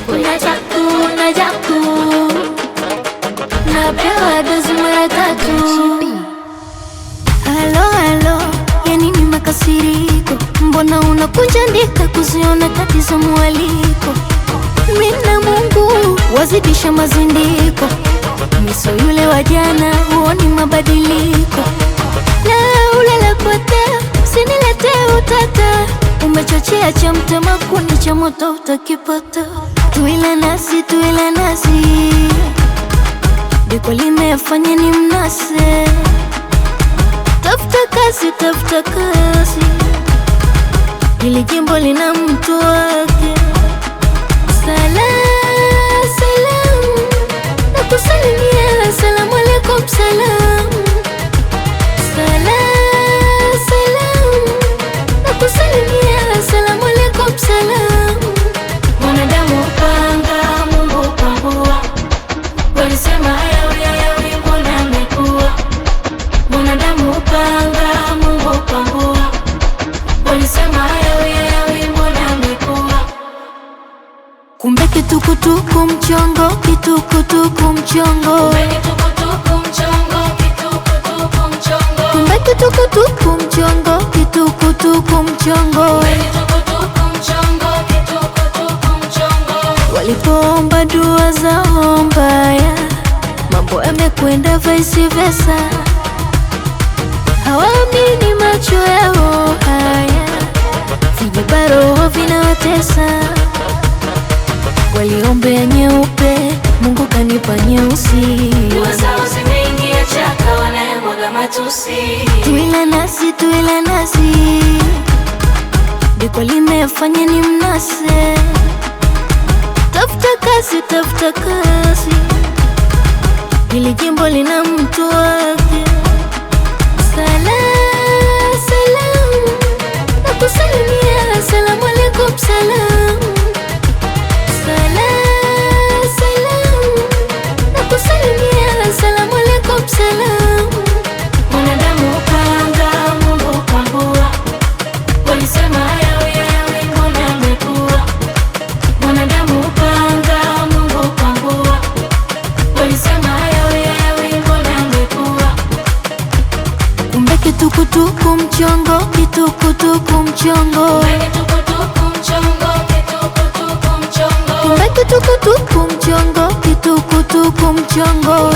Unajaku napewa dozi mara tatu. Halo, ya nini makasiriko? Mbona unakuja ndika kuziona tatizo mwaliko? Mina Mungu wazidisha mazindiko, miso yule wa jana huoni mabadiliko. Laula potea, usinilete utata, umechochea cha mtema kuni cha moto utakipata. Tuile nasi diko limefanya ni mnase. Tafuta kazi, hili jimbo lina mtu wake. Salam, nakusalimia, asalamu alaikum salam. Salam, nakusalimia, asalamu alaikum salam. Mwanadamu panga, Mungu pangua, walisema hayawi mbona amekuwa. Mwanadamu panga, Mungu pangua, walisema hayawi mbona amekuwa. Kumbe kitukutuku mchongo, kitukutuku mchongo. Kumbe kitukutuku mchongo, kitukutuku mchongo. Kumbe kitukutuku mchongo, kitukutuku mchongo. Walipoomba dua zao mbaya, mambo yamekwenda vice versa. Hawaamini macho yao haya, vijibaroho vinawatesa. Waliombea nyeupe, Mungu kanipa nyeusi. Dua zao zimeingia chaka, wanayamwaga matusi. Tuile nasi diko limefanya ni mnase. Tafuta kazi, hili jimbo lina mtu wake. Salam, nakusalimia, asalamu alaikum salam. Salam, nakusalimia, asalamu alaikum salam. Mwanadamu panga, Mungu pangua, walisema hayawi mbona amekuwa. Mwanadamu panga, Mungu pangua, walisema hayawi mbona amekuwa. Kumbe kitukutuku mchongo, kitukutuku mchongo. Kumbe kitukutuku mchongo, kitukutuku mchongo. Kumbe kitukutuku mchongo, kitukutuku mchongo.